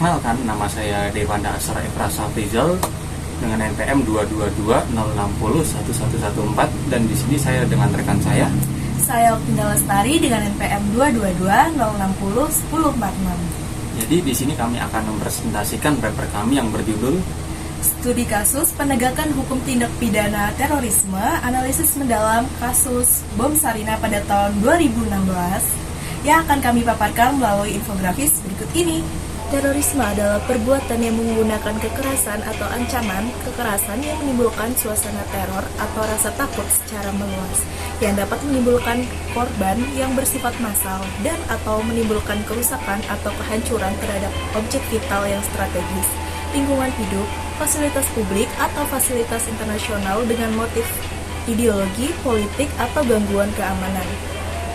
Perkenalkan, nama saya Dewanda Asra Efra Safrizal dengan NPM 22206011114, dan di sini saya dengan rekan saya. Saya Opinda Lestari dengan NPM 222-060-1046. Jadi di sini kami akan mempresentasikan paper kami yang berjudul Studi Kasus Penegakan Hukum Tindak Pidana Terorisme, Analisis Mendalam Kasus Bom Sarinah pada tahun 2016, yang akan kami paparkan melalui infografis berikut ini. Terorisme adalah perbuatan yang menggunakan kekerasan atau ancaman kekerasan yang menimbulkan suasana teror atau rasa takut secara meluas, yang dapat menimbulkan korban yang bersifat massal dan atau menimbulkan kerusakan atau kehancuran terhadap objek vital yang strategis, lingkungan hidup, fasilitas publik atau fasilitas internasional dengan motif ideologi, politik, atau gangguan keamanan.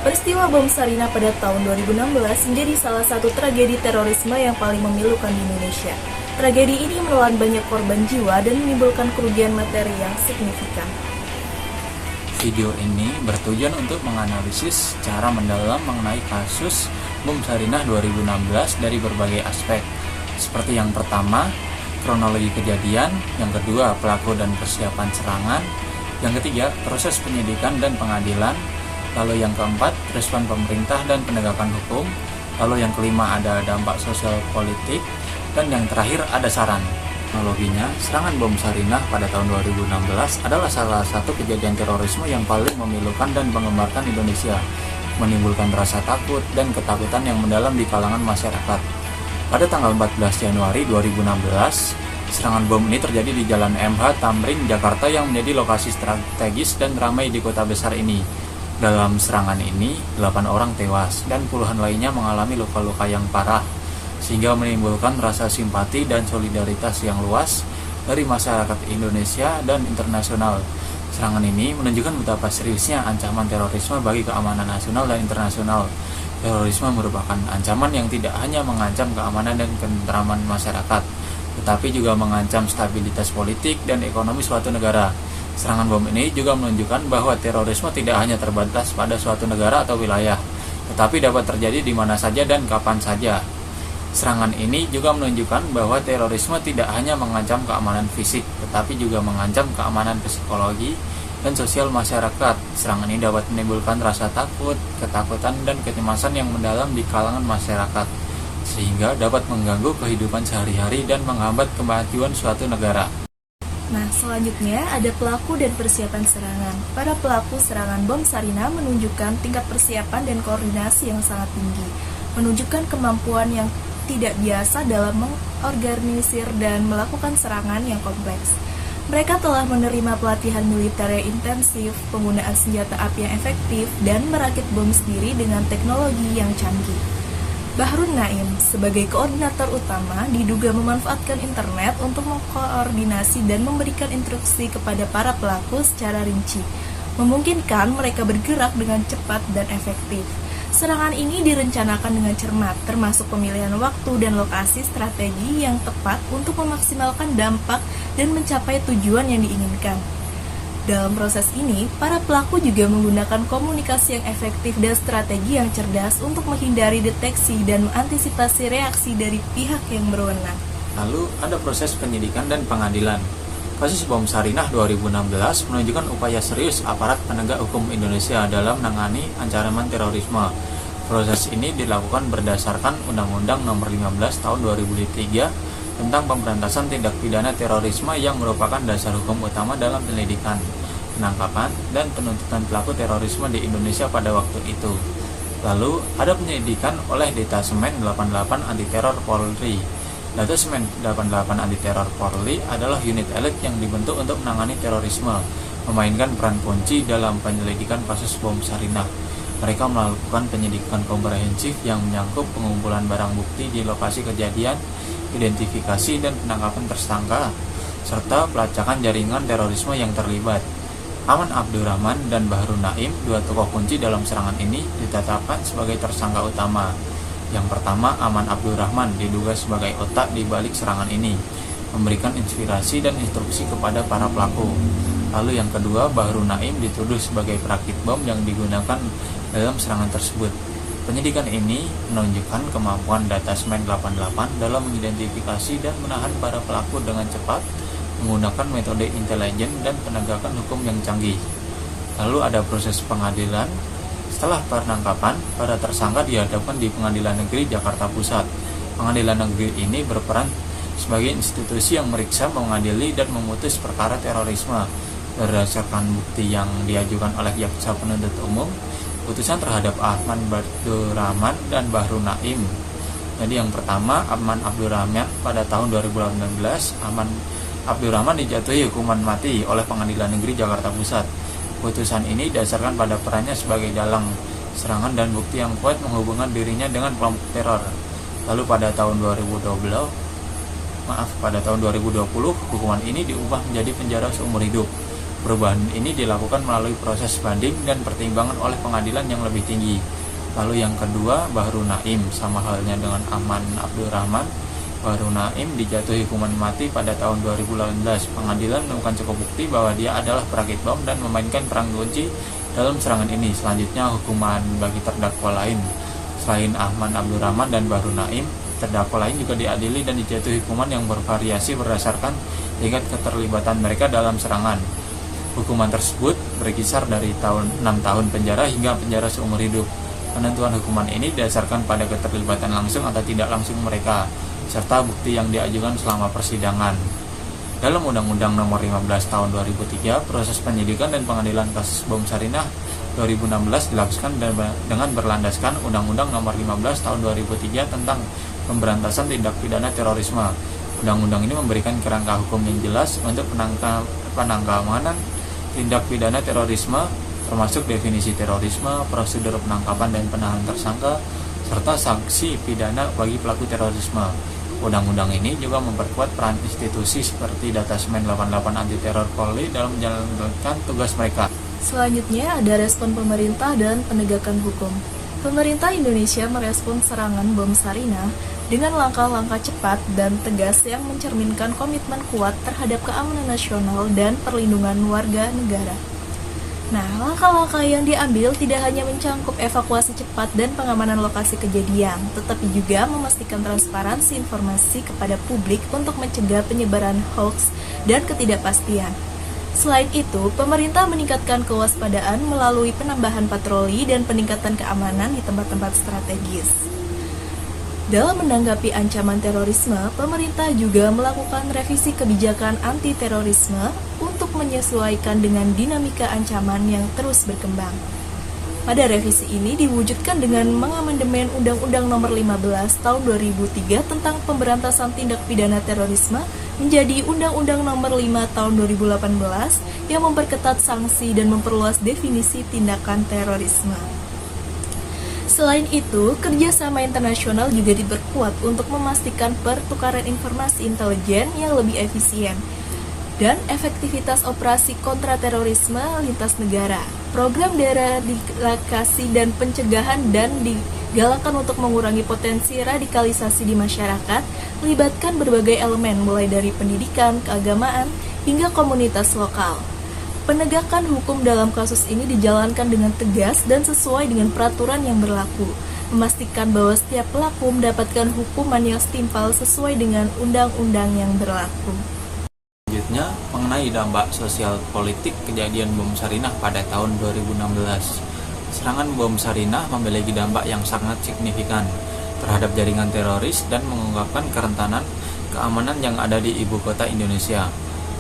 Peristiwa bom Sarinah pada tahun 2016 menjadi salah satu tragedi terorisme yang paling memilukan di Indonesia. Tragedi ini menelan banyak korban jiwa dan menimbulkan kerugian materi yang signifikan. Video ini bertujuan untuk menganalisis secara mendalam mengenai kasus bom Sarinah 2016 dari berbagai aspek. Seperti yang pertama, kronologi kejadian, yang kedua, pelaku dan persiapan serangan, yang ketiga, proses penyidikan dan pengadilan, lalu yang keempat, respon pemerintah dan penegakan hukum, lalu yang kelima ada dampak sosial politik, dan yang terakhir ada saran. Kronologinya, serangan bom Sarinah pada tahun 2016 adalah salah satu kejadian terorisme yang paling memilukan dan menggemparkan Indonesia, menimbulkan rasa takut dan ketakutan yang mendalam di kalangan masyarakat. Pada tanggal 14 Januari 2016, serangan bom ini terjadi di Jalan MH Tamrin, Jakarta yang menjadi lokasi strategis dan ramai di kota besar ini. Dalam serangan ini, 8 orang tewas dan puluhan lainnya mengalami luka-luka yang parah, sehingga menimbulkan rasa simpati dan solidaritas yang luas dari masyarakat Indonesia dan internasional. Serangan ini menunjukkan betapa seriusnya ancaman terorisme bagi keamanan nasional dan internasional. Terorisme merupakan ancaman yang tidak hanya mengancam keamanan dan ketentraman masyarakat, tetapi juga mengancam stabilitas politik dan ekonomi suatu negara. Serangan bom ini juga menunjukkan bahwa terorisme tidak hanya terbatas pada suatu negara atau wilayah, tetapi dapat terjadi di mana saja dan kapan saja. Serangan ini juga menunjukkan bahwa terorisme tidak hanya mengancam keamanan fisik, tetapi juga mengancam keamanan psikologi dan sosial masyarakat. Serangan ini dapat menimbulkan rasa takut, ketakutan, dan kecemasan yang mendalam di kalangan masyarakat, sehingga dapat mengganggu kehidupan sehari-hari dan menghambat kemajuan suatu negara. Nah, selanjutnya ada pelaku dan persiapan serangan. Para pelaku serangan bom Sarinah menunjukkan tingkat persiapan dan koordinasi yang sangat tinggi, menunjukkan kemampuan yang tidak biasa dalam mengorganisir dan melakukan serangan yang kompleks. Mereka telah menerima pelatihan militer yang intensif, penggunaan senjata api yang efektif, dan merakit bom sendiri dengan teknologi yang canggih. Bahrun Naim, sebagai koordinator utama, diduga memanfaatkan internet untuk mengkoordinasi dan memberikan instruksi kepada para pelaku secara rinci, memungkinkan mereka bergerak dengan cepat dan efektif. Serangan ini direncanakan dengan cermat, termasuk pemilihan waktu dan lokasi strategi yang tepat untuk memaksimalkan dampak dan mencapai tujuan yang diinginkan. Dalam proses ini, para pelaku juga menggunakan komunikasi yang efektif dan strategi yang cerdas untuk menghindari deteksi dan mengantisipasi reaksi dari pihak yang berwenang. Lalu ada proses penyidikan dan pengadilan. Kasus bom Sarinah 2016 menunjukkan upaya serius aparat penegak hukum Indonesia dalam menangani ancaman terorisme. Proses ini dilakukan berdasarkan Undang-Undang Nomor 15 Tahun 2003 tentang pemberantasan tindak pidana terorisme yang merupakan dasar hukum utama dalam penyelidikan, penangkapan, dan penuntutan pelaku terorisme di Indonesia pada waktu itu. Lalu, ada penyelidikan oleh Detasemen 88 Anti Teror Polri. Detasemen 88 Anti Teror Polri adalah unit elit yang dibentuk untuk menangani terorisme, memainkan peran kunci dalam penyelidikan kasus bom Sarinah. Mereka melakukan penyidikan komprehensif yang menyangkut pengumpulan barang bukti di lokasi kejadian, identifikasi dan penangkapan tersangka, serta pelacakan jaringan terorisme yang terlibat. Aman Abdurrahman dan Bahrun Naim, dua tokoh kunci dalam serangan ini, ditetapkan sebagai tersangka utama. Yang pertama, Aman Abdurrahman diduga sebagai otak di balik serangan ini, memberikan inspirasi dan instruksi kepada para pelaku. Lalu yang kedua, Bahrun Naim dituduh sebagai perakit bom yang digunakan dalam serangan tersebut. Penyidikan ini menunjukkan kemampuan Datasemen 88 dalam mengidentifikasi dan menahan para pelaku dengan cepat menggunakan metode intelijen dan penegakan hukum yang canggih. Lalu ada proses pengadilan. Setelah penangkapan, para tersangka dihadapkan di Pengadilan Negeri Jakarta Pusat. Pengadilan Negeri ini berperan sebagai institusi yang meriksa, mengadili, dan memutus perkara terorisme. Berdasarkan bukti yang diajukan oleh jaksa penuntut umum, putusan terhadap Ahmad Abdurrahman dan Bahru Naim. Jadi yang pertama, Ahmad Abdurrahman pada tahun 2018, Ahmad Abdurrahman dijatuhi hukuman mati oleh Pengadilan Negeri Jakarta Pusat. Putusan ini didasarkan pada perannya sebagai dalang serangan dan bukti yang kuat menghubungkan dirinya dengan kelompok teror. Lalu pada tahun 2020, hukuman ini diubah menjadi penjara seumur hidup. Perubahan ini dilakukan melalui proses banding dan pertimbangan oleh pengadilan yang lebih tinggi. Lalu yang kedua, Bahru Naim, sama halnya dengan Ahmad Abdurrahman. Bahru Naim dijatuhi hukuman mati pada tahun 2018. Pengadilan menemukan cukup bukti bahwa dia adalah perakit bom dan memainkan peran kunci dalam serangan ini. Selanjutnya, hukuman bagi terdakwa lain. Selain Ahmad Abdurrahman dan Bahru Naim, terdakwa lain juga diadili dan dijatuhi hukuman yang bervariasi berdasarkan tingkat keterlibatan mereka dalam serangan. Hukuman tersebut berkisar dari 6 tahun penjara hingga penjara seumur hidup. Penentuan hukuman ini didasarkan pada keterlibatan langsung atau tidak langsung mereka, serta bukti yang diajukan selama persidangan. Dalam Undang-Undang Nomor 15 Tahun 2003, proses penyidikan dan pengadilan kasus bom Sarinah 2016 dilakukan dengan berlandaskan Undang-Undang Nomor 15 Tahun 2003 tentang pemberantasan tindak pidana terorisme. Undang-undang ini memberikan kerangka hukum yang jelas untuk penangkapan tindak pidana terorisme, termasuk definisi terorisme, prosedur penangkapan dan penahanan tersangka, serta sanksi pidana bagi pelaku terorisme. Undang-undang ini juga memperkuat peran institusi seperti Datasemen 88 Anti Teror Polri dalam menjalankan tugas mereka. Selanjutnya ada respon pemerintah dan penegakan hukum. Pemerintah Indonesia merespon serangan bom Sarinah dengan langkah-langkah cepat dan tegas yang mencerminkan komitmen kuat terhadap keamanan nasional dan perlindungan warga negara. Nah, langkah-langkah yang diambil tidak hanya mencangkup evakuasi cepat dan pengamanan lokasi kejadian, tetapi juga memastikan transparansi informasi kepada publik untuk mencegah penyebaran hoaks dan ketidakpastian. Selain itu, pemerintah meningkatkan kewaspadaan melalui penambahan patroli dan peningkatan keamanan di tempat-tempat strategis. Dalam menanggapi ancaman terorisme, pemerintah juga melakukan revisi kebijakan anti-terorisme untuk menyesuaikan dengan dinamika ancaman yang terus berkembang. Pada revisi ini diwujudkan dengan mengamandemen Undang-Undang Nomor 15 Tahun 2003 tentang pemberantasan tindak pidana terorisme menjadi Undang-Undang Nomor 5 Tahun 2018 yang memperketat sanksi dan memperluas definisi tindakan terorisme. Selain itu, kerjasama internasional juga diperkuat untuk memastikan pertukaran informasi intelijen yang lebih efisien dan efektivitas operasi kontraterorisme lintas negara. Program deradikalisasi dan pencegahan dan digalakkan untuk mengurangi potensi radikalisasi di masyarakat, melibatkan berbagai elemen mulai dari pendidikan, keagamaan, hingga komunitas lokal. Penegakan hukum dalam kasus ini dijalankan dengan tegas dan sesuai dengan peraturan yang berlaku, memastikan bahwa setiap pelaku mendapatkan hukuman yang setimpal sesuai dengan undang-undang yang berlaku. Selanjutnya, mengenai dampak sosial politik kejadian bom Sarinah pada tahun 2016. Serangan bom Sarinah memiliki dampak yang sangat signifikan terhadap jaringan teroris dan mengungkapkan kerentanan keamanan yang ada di ibu kota Indonesia.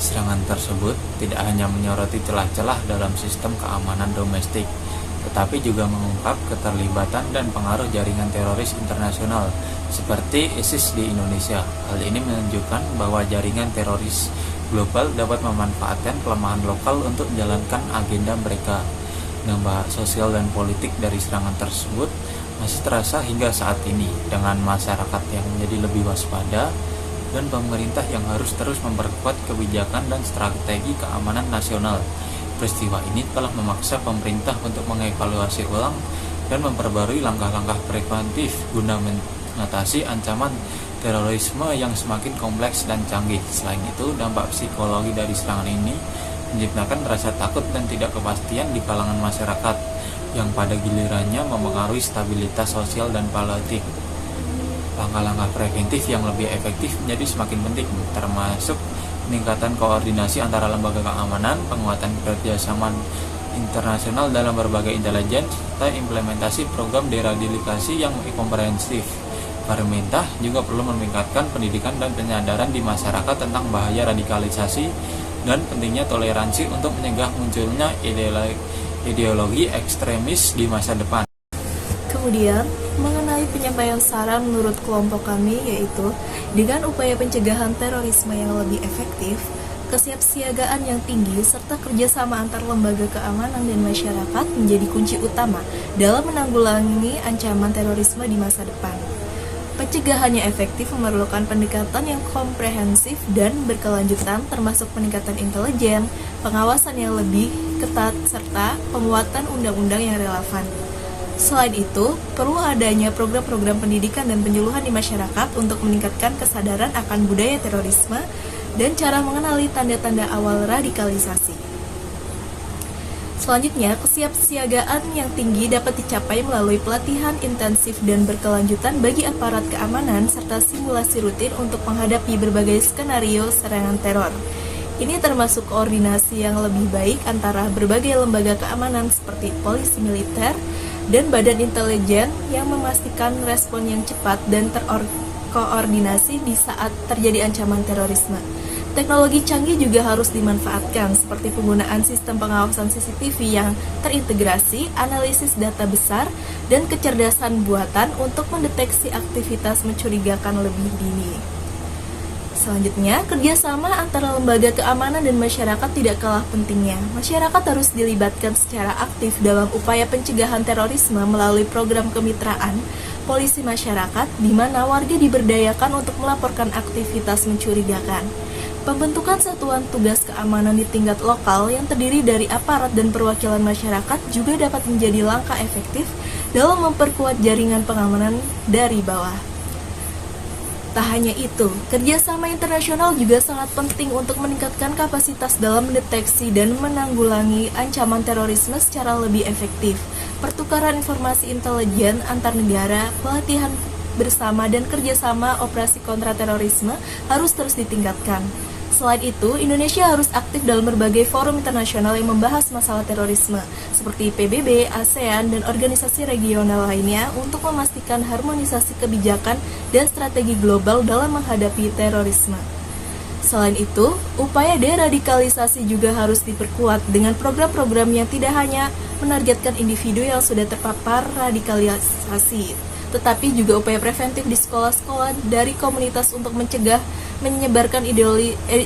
Serangan tersebut tidak hanya menyoroti celah-celah dalam sistem keamanan domestik, tetapi juga mengungkap keterlibatan dan pengaruh jaringan teroris internasional seperti ISIS di Indonesia. Hal ini menunjukkan bahwa jaringan teroris global dapat memanfaatkan kelemahan lokal untuk menjalankan agenda mereka. Dampak sosial dan politik dari serangan tersebut masih terasa hingga saat ini, dengan masyarakat yang menjadi lebih waspada dan pemerintah yang harus terus memperkuat kebijakan dan strategi keamanan nasional. Peristiwa ini telah memaksa pemerintah untuk mengevaluasi ulang dan memperbarui langkah-langkah preventif guna mengatasi ancaman terorisme yang semakin kompleks dan canggih. Selain itu, dampak psikologi dari serangan ini menciptakan rasa takut dan tidak kepastian di kalangan masyarakat. yang pada gilirannya memengaruhi stabilitas sosial dan politik. Langkah-langkah preventif yang lebih efektif menjadi semakin penting, termasuk peningkatan koordinasi antara lembaga keamanan, penguatan kerjasama internasional dalam berbagai intelijen, serta implementasi program deradikalisasi yang komprehensif. Pemerintah juga perlu meningkatkan pendidikan dan penyadaran di masyarakat tentang bahaya radikalisasi dan pentingnya toleransi untuk mencegah munculnya ideologi ekstremis di masa depan. Kemudian, mengenai penyampaian saran menurut kelompok kami yaitu dengan upaya pencegahan terorisme yang lebih efektif, kesiapsiagaan yang tinggi, serta kerjasama antar lembaga keamanan dan masyarakat menjadi kunci utama dalam menanggulangi ancaman terorisme di masa depan. Pencegahannya efektif memerlukan pendekatan yang komprehensif dan berkelanjutan termasuk peningkatan intelijen, pengawasan yang lebih ketat, serta penguatan undang-undang yang relevan. Selain itu, perlu adanya program-program pendidikan dan penyuluhan di masyarakat untuk meningkatkan kesadaran akan budaya terorisme dan cara mengenali tanda-tanda awal radikalisasi. Selanjutnya, kesiapsiagaan yang tinggi dapat dicapai melalui pelatihan intensif dan berkelanjutan bagi aparat keamanan serta simulasi rutin untuk menghadapi berbagai skenario serangan teror. Ini termasuk koordinasi yang lebih baik antara berbagai lembaga keamanan seperti polisi militer dan badan intelijen yang memastikan respon yang cepat dan terkoordinasi di saat terjadi ancaman terorisme. Teknologi canggih juga harus dimanfaatkan seperti penggunaan sistem pengawasan CCTV yang terintegrasi, analisis data besar, dan kecerdasan buatan untuk mendeteksi aktivitas mencurigakan lebih dini. Selanjutnya, kerjasama antara lembaga keamanan dan masyarakat tidak kalah pentingnya. Masyarakat harus dilibatkan secara aktif dalam upaya pencegahan terorisme melalui program kemitraan polisi masyarakat, di mana warga diberdayakan untuk melaporkan aktivitas mencurigakan. Pembentukan satuan tugas keamanan di tingkat lokal yang terdiri dari aparat dan perwakilan masyarakat juga dapat menjadi langkah efektif dalam memperkuat jaringan pengamanan dari bawah. Tak hanya itu, kerjasama internasional juga sangat penting untuk meningkatkan kapasitas dalam mendeteksi dan menanggulangi ancaman terorisme secara lebih efektif. Pertukaran informasi intelijen antar negara, pelatihan bersama, dan kerjasama operasi kontraterorisme harus terus ditingkatkan. Selain itu, Indonesia harus aktif dalam berbagai forum internasional yang membahas masalah terorisme, seperti PBB, ASEAN, dan organisasi regional lainnya untuk memastikan harmonisasi kebijakan dan strategi global dalam menghadapi terorisme. Selain itu, upaya deradikalisasi juga harus diperkuat dengan program-program yang tidak hanya menargetkan individu yang sudah terpapar radikalisasi, tetapi juga upaya preventif di sekolah-sekolah dari komunitas untuk mencegah menyebarkan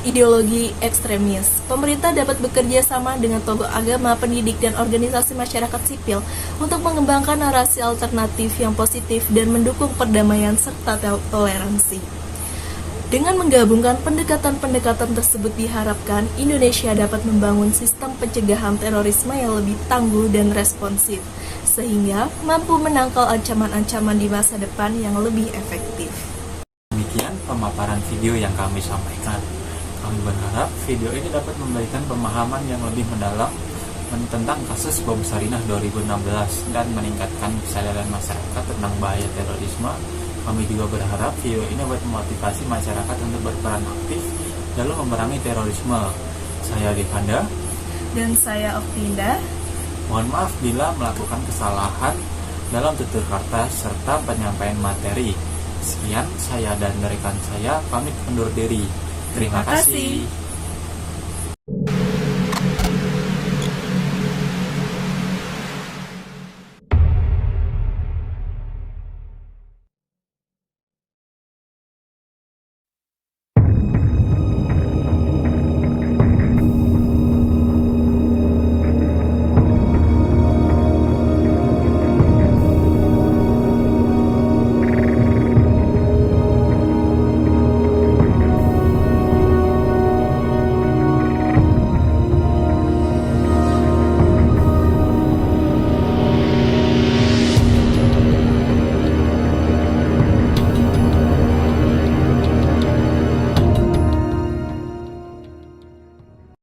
ideologi ekstremis. Pemerintah dapat bekerja sama dengan tokoh agama, pendidik, dan organisasi masyarakat sipil untuk mengembangkan narasi alternatif yang positif dan mendukung perdamaian serta toleransi. Dengan menggabungkan pendekatan-pendekatan tersebut diharapkan Indonesia dapat membangun sistem pencegahan terorisme yang lebih tangguh dan responsif, sehingga mampu menangkal ancaman-ancaman di masa depan yang lebih efektif. Demikian pemaparan video yang kami sampaikan. Kami berharap video ini dapat memberikan pemahaman yang lebih mendalam tentang kasus bom Sarinah 2016 dan meningkatkan kesadaran masyarakat tentang bahaya terorisme. Kami juga berharap video ini dapat memotivasi masyarakat untuk berperan aktif dalam memerangi terorisme. Saya Devanda. Dan saya Oktinda. Mohon maaf bila melakukan kesalahan dalam tutur kata serta penyampaian materi. Sekian, saya dan rekan saya pamit undur diri. Terima kasih.